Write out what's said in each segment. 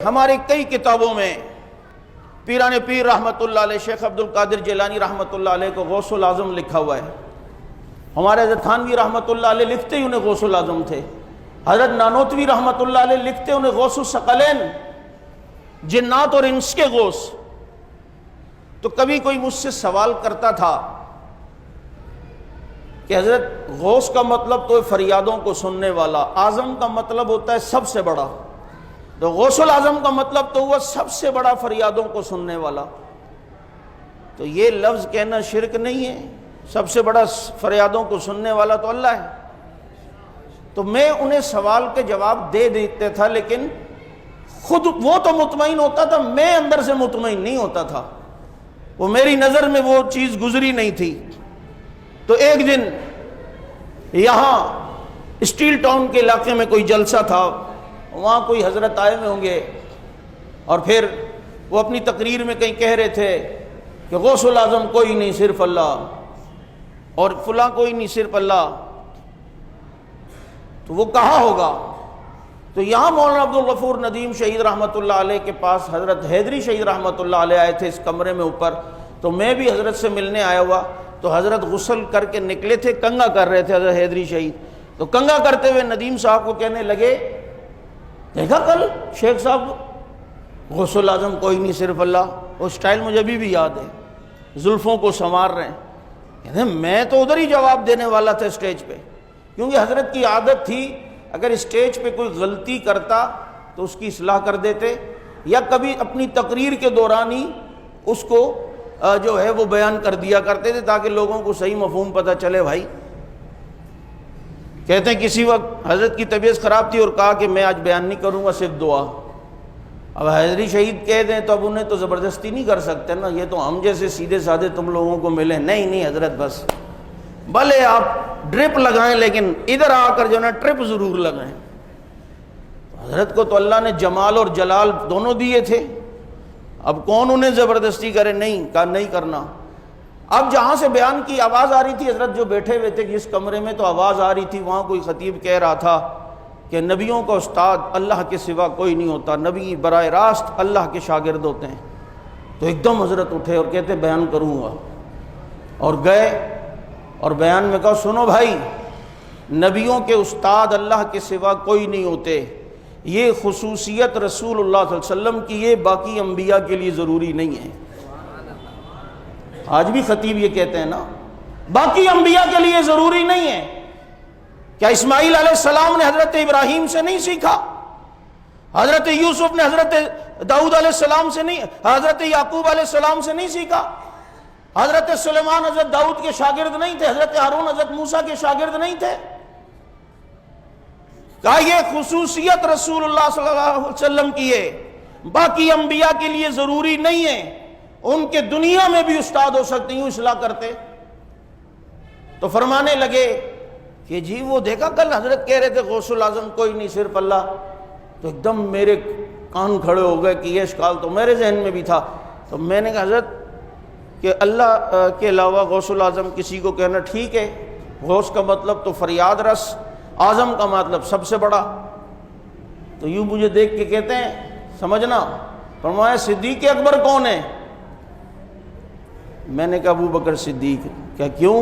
ہماری کئی کتابوں میں پیران پیر رحمۃ اللہ علیہ شیخ عبد القادر جیلانی رحمۃ اللہ علیہ کو غوث العظم لکھا ہوا ہے۔ ہمارے حضرت تھانوی رحمۃ اللہ علیہ لکھتے ہی انہیں غوث العظم تھے۔ حضرت نانوتوی رحمۃ اللہ علیہ لکھتے انہیں غوث الثقلین، جنات اور انس کے غوث۔ تو کبھی کوئی مجھ سے سوال کرتا تھا کہ حضرت غوث کا مطلب تو فریادوں کو سننے والا، اعظم کا مطلب ہوتا ہے سب سے بڑا، تو غوث العظم کا مطلب تو ہوا سب سے بڑا فریادوں کو سننے والا۔ تو یہ لفظ کہنا شرک نہیں ہے؟ سب سے بڑا فریادوں کو سننے والا تو اللہ ہے۔ تو میں انہیں سوال کے جواب دے دیتا تھا، لیکن خود وہ تو مطمئن ہوتا تھا، میں اندر سے مطمئن نہیں ہوتا تھا، وہ میری نظر میں وہ چیز گزری نہیں تھی۔ تو ایک دن یہاں اسٹیل ٹاؤن کے علاقے میں کوئی جلسہ تھا، وہاں کوئی حضرت آئے ہوئے ہوں گے، اور پھر وہ اپنی تقریر میں کہیں کہہ رہے تھے کہ غوث العظم کوئی نہیں صرف اللہ، اور فلاں کوئی نہیں صرف اللہ۔ تو وہ کہا ہوگا؟ تو یہاں مولانا عبد الغفور ندیم شہید رحمۃ اللہ علیہ کے پاس حضرت حیدری شہید رحمۃ اللہ علیہ آئے تھے اس کمرے میں اوپر، تو میں بھی حضرت سے ملنے آیا ہوا، تو حضرت غسل کر کے نکلے تھے، کنگا کر رہے تھے حضرت حیدری شہید۔ تو کنگا کرتے ہوئے ندیم صاحب کو کہنے لگے، دیکھا کل شیخ صاحب غوث العظم کوئی نہیں صرف اللہ، وہ سٹائل مجھے ابھی بھی یاد ہے، زلفوں کو سنوار رہے ہیں۔ کہتے ہیں میں تو ادھر ہی جواب دینے والا تھا اسٹیج پہ، کیونکہ حضرت کی عادت تھی اگر اسٹیج پہ کوئی غلطی کرتا تو اس کی اصلاح کر دیتے، یا کبھی اپنی تقریر کے دوران ہی اس کو جو ہے وہ بیان کر دیا کرتے تھے تاکہ لوگوں کو صحیح مفہوم پتہ چلے بھائی۔ کہتے ہیں کسی وقت حضرت کی طبیعت خراب تھی اور کہا کہ میں آج بیان نہیں کروں گا، صرف دعا۔ اب حیدری شہید کہہ دیں تو اب انہیں تو زبردستی نہیں کر سکتے نا، یہ تو ہم جیسے سیدھے سادھے تم لوگوں کو ملیں، نہیں حضرت بس بھلے آپ ڈرپ لگائیں لیکن ادھر آ کر جو نا ٹرپ ضرور لگائیں۔ حضرت کو تو اللہ نے جمال اور جلال دونوں دیے تھے، اب کون انہیں زبردستی کرے؟ نہیں کہا نہیں کرنا۔ اب جہاں سے بیان کی آواز آ رہی تھی، حضرت جو بیٹھے ہوئے تھے جس کمرے میں، تو آواز آ رہی تھی، وہاں کوئی خطیب کہہ رہا تھا کہ نبیوں کا استاد اللہ کے سوا کوئی نہیں ہوتا، نبی براہ راست اللہ کے شاگرد ہوتے ہیں۔ تو ایک دم حضرت اٹھے اور کہتے بیان کروں گا، اور گئے اور بیان میں کہا سنو بھائی، نبیوں کے استاد اللہ کے سوا کوئی نہیں ہوتے، یہ خصوصیت رسول اللہ صلی اللہ علیہ وسلم کی، یہ باقی انبیاء کے لیے ضروری نہیں ہے۔ آج بھی خطیب یہ کہتے ہیں نا، باقی انبیاء کے لیے ضروری نہیں ہے۔ کیا اسماعیل علیہ السلام نے حضرت ابراہیم سے نہیں سیکھا؟ حضرت یوسف نے حضرت داؤد علیہ السلام سے نہیں، حضرت یعقوب علیہ السلام سے نہیں سیکھا؟ حضرت سلیمان حضرت داؤد کے شاگرد نہیں تھے؟ حضرت ہارون حضرت موسیٰ کے شاگرد نہیں تھے؟ کہا یہ خصوصیت رسول اللہ صلی اللہ علیہ وسلم کی ہے، باقی انبیاء کے لیے ضروری نہیں ہے، ان کے دنیا میں بھی استاد ہو سکتے، یوں اصلاح کرتے۔ تو فرمانے لگے کہ جی وہ دیکھا کل حضرت کہہ رہے تھے غوث العظم کوئی نہیں صرف اللہ، تو ایک دم میرے کان کھڑے ہو گئے کہ یہ اشکال تو میرے ذہن میں بھی تھا۔ تو میں نے کہا حضرت کہ اللہ کے علاوہ غوث العظم کسی کو کہنا ٹھیک ہے، غوث کا مطلب تو فریاد رس، اعظم کا مطلب سب سے بڑا۔ تو یوں مجھے دیکھ کے کہتے ہیں سمجھنا، فرمایا صدیق اکبر کون ہے؟ میں نے کہا ابو بکر صدیق۔ کیا کیوں؟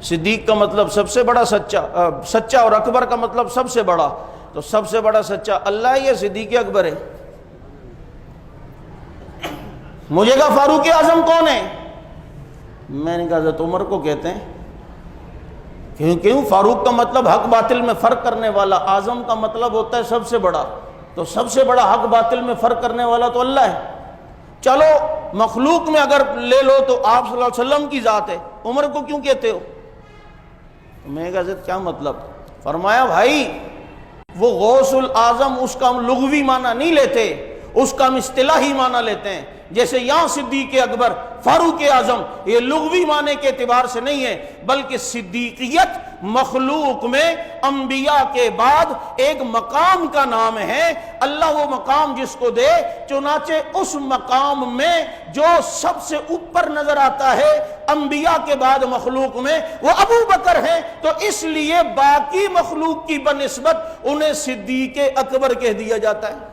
صدیق کا مطلب سب سے بڑا سچا، اور اکبر کا مطلب سب سے بڑا، تو سب سے بڑا سچا اللہ یا صدیق اکبر ہے؟ مجھے کہا فاروق اعظم کون ہے؟ میں نے کہا حضرت عمر کو کہتے ہیں۔ کیوں؟ فاروق کا مطلب حق باطل میں فرق کرنے والا، اعظم کا مطلب ہوتا ہے سب سے بڑا، تو سب سے بڑا حق باطل میں فرق کرنے والا تو اللہ ہے۔ چلو مخلوق میں اگر لے لو تو آپ صلی اللہ علیہ وسلم کی ذات ہے، عمر کو کیوں کہتے ہو؟ میں کہا حضرت کیا مطلب؟ فرمایا بھائی وہ غوث العظم اس کا ہم لغوی معنی نہیں لیتے، اس کا ہم اصطلاحی معنی لیتے ہیں۔ جیسے یہاں صدیق اکبر، فاروق اعظم، یہ لغوی معنی کے اعتبار سے نہیں ہے، بلکہ صدیقیت مخلوق میں انبیاء کے بعد ایک مقام کا نام ہے، اللہ وہ مقام جس کو دے، چنانچہ اس مقام میں جو سب سے اوپر نظر آتا ہے انبیاء کے بعد مخلوق میں وہ ابو بکر ہیں، تو اس لیے باقی مخلوق کی بنسبت انہیں صدیق اکبر کہہ دیا جاتا ہے۔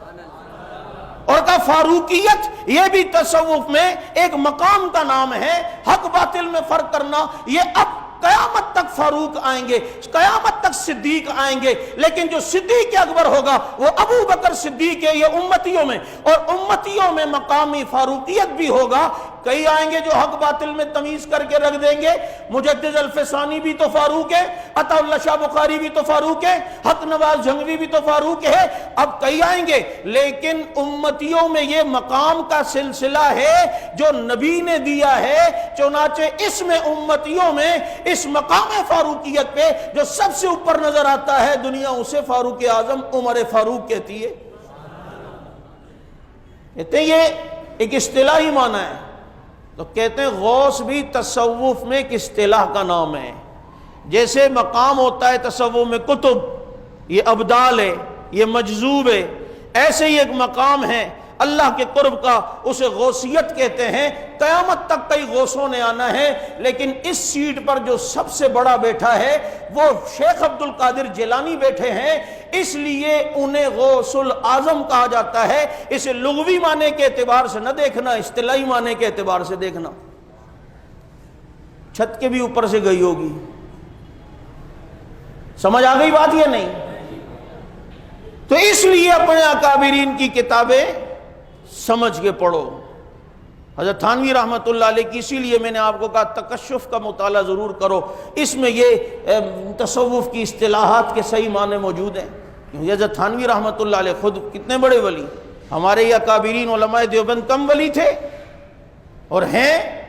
فاروقیت یہ بھی تصوف میں ایک مقام کا نام ہے. حق باطل میں فرق کرنا یہ اب قیامت تک فاروق آئیں گے, قیامت تک صدیق آئیں گے, لیکن جو صدیق اکبر ہوگا وہ ابو بکر صدیق ہے. یہ امتیوں میں, اور امتیوں میں مقامی فاروقیت بھی ہوگا. کئی آئیں گے جو حق باطل میں تمیز کر کے رکھ دیں گے. مجدد الفسانی بھی تو فاروق ہے, عطا اللہ شاہ بخاری بھی تو فاروق ہے, حق نواز جھنگوی بھی تو فاروق ہے. اب کئی آئیں گے, لیکن امتیوں میں یہ مقام کا سلسلہ ہے جو نبی نے دیا ہے. چنانچہ اس میں امتیوں میں اس مقام فاروقیت پہ جو سب سے اوپر نظر آتا ہے دنیا اسے فاروق اعظم عمر فاروق کہتی ہے. کہتے ہیں یہ ایک اصطلاحی معنی ہے. تو کہتے ہیں غوث بھی تصوف میں ایک اصطلاح کا نام ہے. جیسے مقام ہوتا ہے تصوف میں کتب, یہ ابدال ہے, یہ مجذوب ہے, ایسے ہی ایک مقام ہے اللہ کے قرب کا, اسے غوثیت کہتے ہیں. قیامت تک کئی غوثوں نے آنا ہے, لیکن اس سیٹ پر جو سب سے بڑا بیٹھا ہے وہ شیخ عبد القادر جیلانی بیٹھے ہیں, اس لیے انہیں غوث الاعظم کہا جاتا ہے. اسے لغوی معنی کے اعتبار سے نہ دیکھنا, اصطلاحی معنی کے اعتبار سے دیکھنا. چھت کے بھی اوپر سے گئی ہوگی, سمجھ آ گئی بات یا نہیں؟ تو اس لیے اپنے اکابرین کی کتابیں سمجھ کے پڑھو. حضرت تھانوی رحمۃ اللہ علیہ کی, اسی لیے میں نے آپ کو کہا تکشف کا مطالعہ ضرور کرو, اس میں یہ تصوف کی اصطلاحات کے صحیح معنی موجود ہیں. حضرت تھانوی رحمۃ اللہ علیہ خود کتنے بڑے ولی, ہمارے یہ اکابرین علماء دیوبند کم ولی تھے اور ہیں.